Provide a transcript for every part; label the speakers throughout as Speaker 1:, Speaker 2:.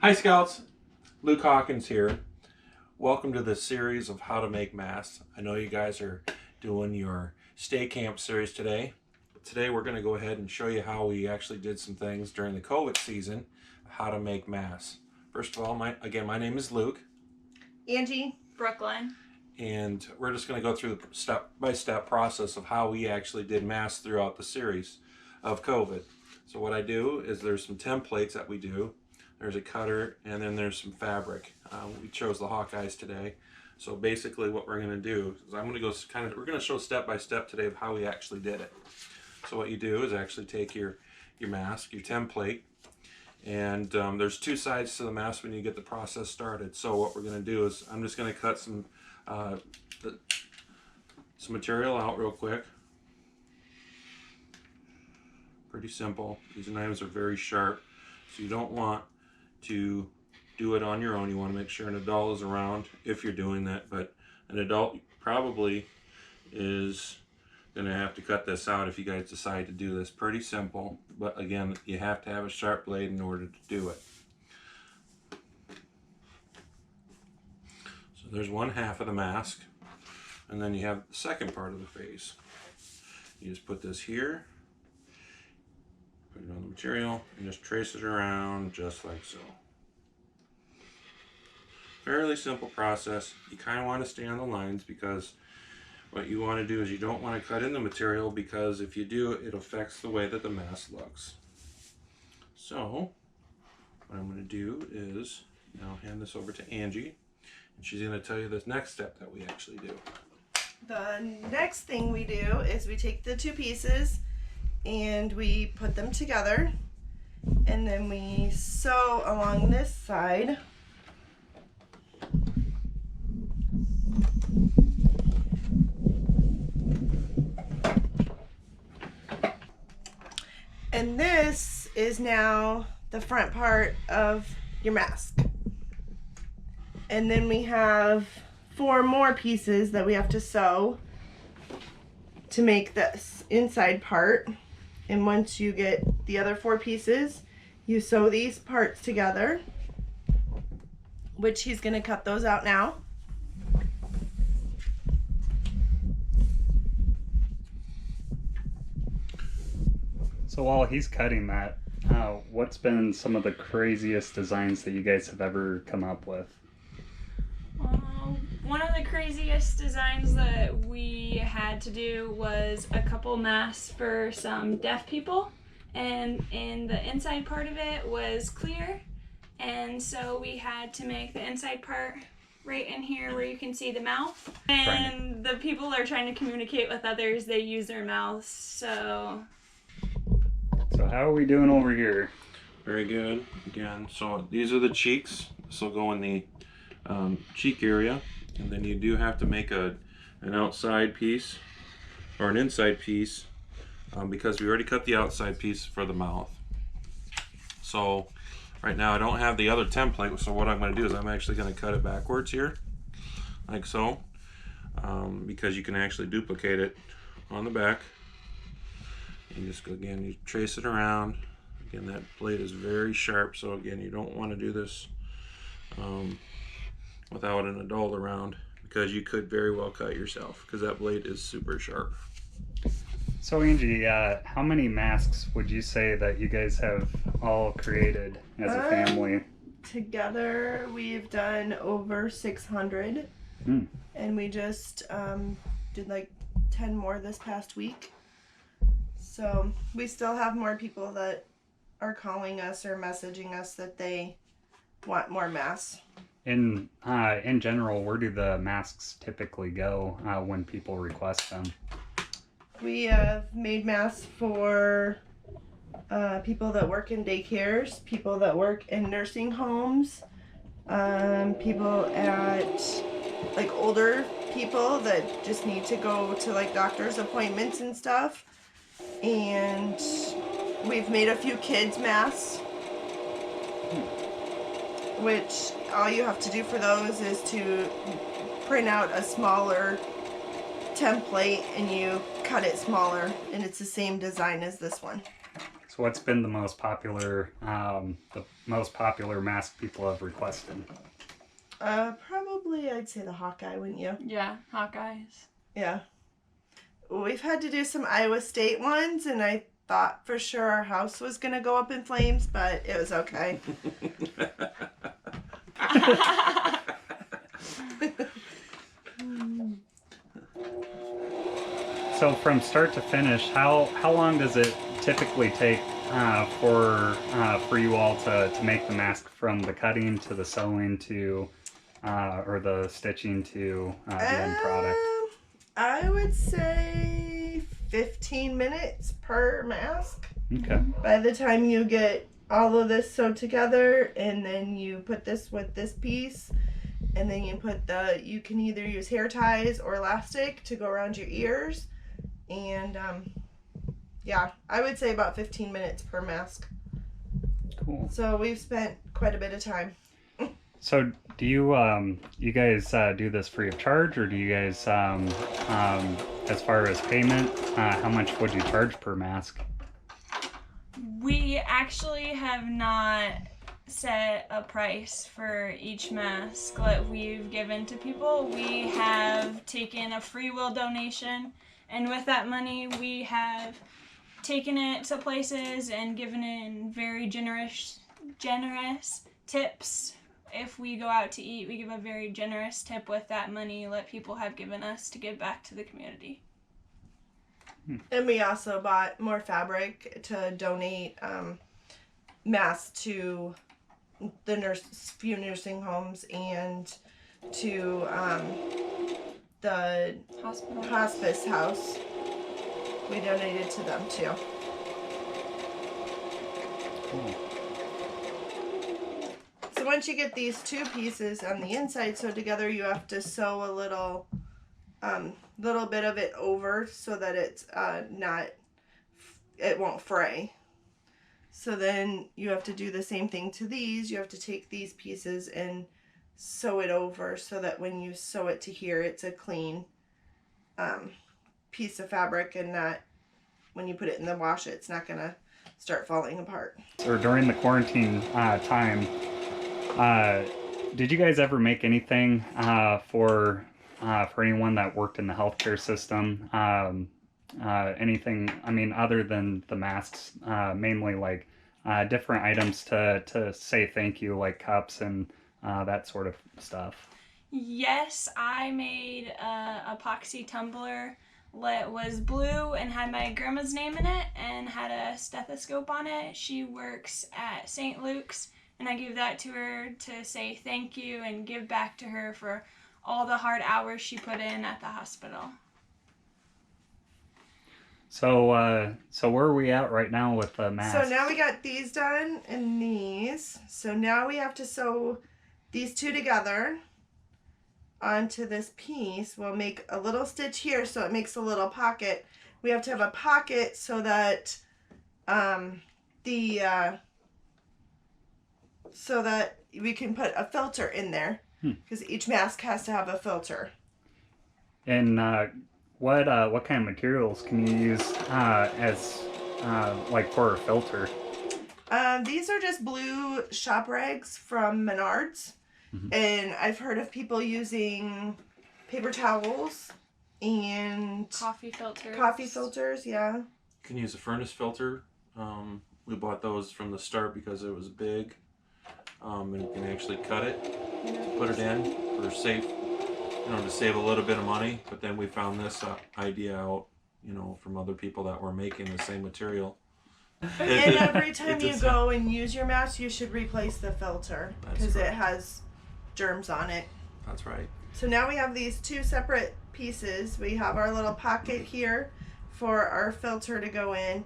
Speaker 1: Hi Scouts, Luke Hawkins here. Welcome to this series of how to make masks. I know you guys are doing your stay camp series today. Today we're going to go ahead and show you how we actually did some things during the COVID season, how to make masks. First of all, my name is Luke.
Speaker 2: Angie.
Speaker 3: Brooklyn.
Speaker 1: And we're just going to go through the step-by-step process of how we actually did masks throughout the series of COVID. So what I do is there's some templates that we do. There's a cutter, and then there's some fabric. We chose the Hawkins today. So basically what we're going to do is we're going to show step by step today of how we actually did it. So what you do is actually take your mask, your template, and there's two sides to the mask when you get the process started. So what we're going to do is I'm just going to cut some material out real quick. Pretty simple. These knives are very sharp, so you don't want to do it on your own. You want to make sure an adult is around if you're doing that, but an adult probably is going to have to cut this out if you guys decide to do this. Pretty simple, but again, you have to have a sharp blade in order to do it. So there's one half of the mask, and then you have the second part of the face. You just put this here, put it on the material, and just trace it around just like so. Fairly simple process. You kind of want to stay on the lines because what you want to do is you don't want to cut in the material, because if you do, it affects the way that the mask looks. So what I'm going to do is now hand this over to Angie, and she's going to tell you the next step that we actually do.
Speaker 2: The next thing we do is we take the two pieces and we put them together, and then we sew along this side. And this is now the front part of your mask. And then we have 4 more pieces that we have to sew to make this inside part. And once you get the other 4 pieces, you sew these parts together, which he's going to cut those out now.
Speaker 4: So while he's cutting that, what's been some of the craziest designs that you guys have ever come up with?
Speaker 3: One of the craziest designs that we had to do was a couple masks for some deaf people, and the inside part of it was clear, and so we had to make the inside part right in here where you can see the mouth. And the people are trying to communicate with others, they use their mouths. So
Speaker 4: how are we doing over here?
Speaker 1: Very good. Again, so these are the cheeks. This will go in the cheek area, and then you do have to make an outside piece or an inside piece because we already cut the outside piece for the mouth. So right now I don't have the other template, so what I'm going to do is I'm actually going to cut it backwards here, like so, because you can actually duplicate it on the back. You just go again, you trace it around. Again, that blade is very sharp, so again, you don't want to do this without an adult around, because you could very well cut yourself, because that blade is super sharp.
Speaker 4: So Angie, how many masks would you say that you guys have all created as a family?
Speaker 2: Together we've done over 600. And we just did like 10 more this past week. So we still have more people that are calling us or messaging us that they want more masks.
Speaker 4: In general, where do the masks typically go when people request them?
Speaker 2: We have made masks for people that work in daycares, people that work in nursing homes, people at like older people that just need to go to like doctor's appointments and stuff. And we've made a few kids masks, which all you have to do for those is to print out a smaller template and you cut it smaller, and it's the same design as this one.
Speaker 4: So what's been the most popular mask people have requested?
Speaker 2: Probably I'd say the Hawkeye, wouldn't you?
Speaker 3: Yeah, Hawkeyes.
Speaker 2: Yeah. We've had to do some Iowa State ones, and I thought for sure our house was going to go up in flames, but it was okay.
Speaker 4: So from start to finish, how long does it typically take for you all to make the mask, from the cutting to the sewing to or the stitching to the end product?
Speaker 2: I would say 15 minutes per mask.
Speaker 4: Okay.
Speaker 2: By the time you get all of this sewed together, and then you put this with this piece, and then you can either use hair ties or elastic to go around your ears. And yeah, I would say about 15 minutes per mask.
Speaker 4: Cool.
Speaker 2: So we've spent quite a bit of time.
Speaker 4: So do you guys do this free of charge, or do you guys as far as payment, how much would you charge per mask?
Speaker 3: We actually have not set a price for each mask that we've given to people. We have taken a free will donation, and with that money we have taken it to places and given in very generous tips. If we go out to eat, we give a very generous tip with that money that people have given us to give back to the community.
Speaker 2: And we also bought more fabric to donate masks to the few nursing homes and to the hospice house. We donated to them too.
Speaker 4: Cool.
Speaker 2: So once you get these two pieces on the inside sewed together, you have to sew a little bit of it over so that it's it won't fray. So then you have to do the same thing to these. You have to take these pieces and sew it over so that when you sew it to here, it's a clean piece of fabric, and not when you put it in the wash, it's not gonna start falling apart.
Speaker 4: Or during the quarantine time, did you guys ever make anything for anyone that worked in the healthcare system? Anything, I mean, other than the masks, mainly like different items to say thank you, like cups and that sort of stuff?
Speaker 3: Yes, I made a epoxy tumbler that was blue and had my grandma's name in it and had a stethoscope on it. She works at St. Luke's, and I gave that to her to say thank you and give back to her for all the hard hours she put in at the hospital.
Speaker 4: So where are we at right now with the masks?
Speaker 2: So now we got these done and these. So now we have to sew these two together onto this piece. We'll make a little stitch here so it makes a little pocket. We have to have a pocket so that so that we can put a filter in there, because each mask has to have a filter.
Speaker 4: And what kind of materials can you use as like for a filter?
Speaker 2: These are just blue shop rags from Menards. And I've heard of people using paper towels and
Speaker 3: Coffee filters.
Speaker 2: coffee filters, yeah.
Speaker 1: You can use a furnace filter. We bought those from the start because it was big. And you can actually cut it, put it in for safe, to save a little bit of money. But then we found this idea out, from other people that were making the same material.
Speaker 2: And every time you go and use your mask, you should replace the filter because it has germs on it.
Speaker 1: That's right.
Speaker 2: So now we have these two separate pieces. We have our little pocket here for our filter to go in.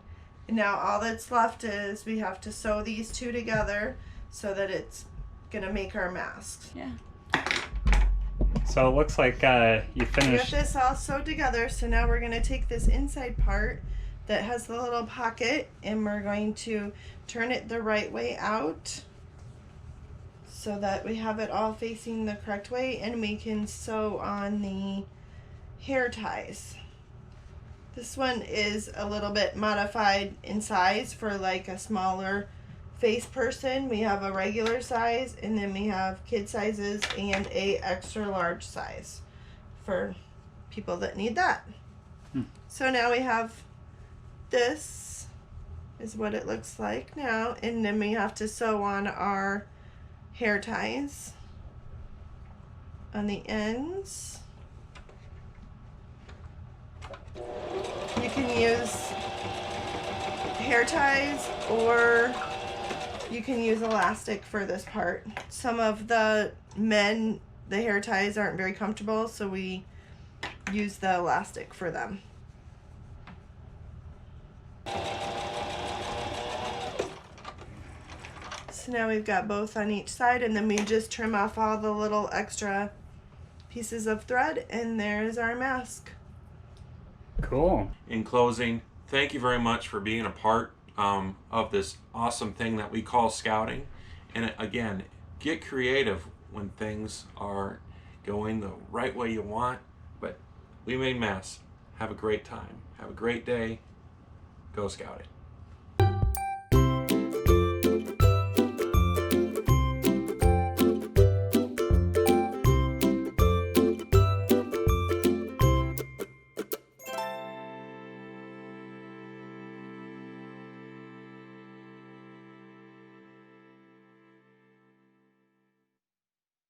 Speaker 2: And now all that's left is we have to sew these two together so that it's gonna make our masks.
Speaker 3: Yeah.
Speaker 4: So it looks like you finished.
Speaker 2: We have this all sewed together. So now we're gonna take this inside part that has the little pocket and we're going to turn it the right way out so that we have it all facing the correct way, and we can sew on the hair ties. This one is a little bit modified in size for like a smaller face person. We have a regular size, and then we have kid sizes and a extra large size for people that need that. So now we have this is what it looks like now, and then we have to sew on our hair ties on the ends. You can use hair ties or you can use elastic for this part. Some of the men, the hair ties aren't very comfortable, so we use the elastic for them. So now we've got both on each side, and then we just trim off all the little extra pieces of thread, and there's our mask.
Speaker 4: Cool.
Speaker 1: In closing, thank you very much for being a part of this awesome thing that we call scouting. And again, get creative when things are going the right way you want. But we made masks. Have a great time. Have a great day. Go scouting.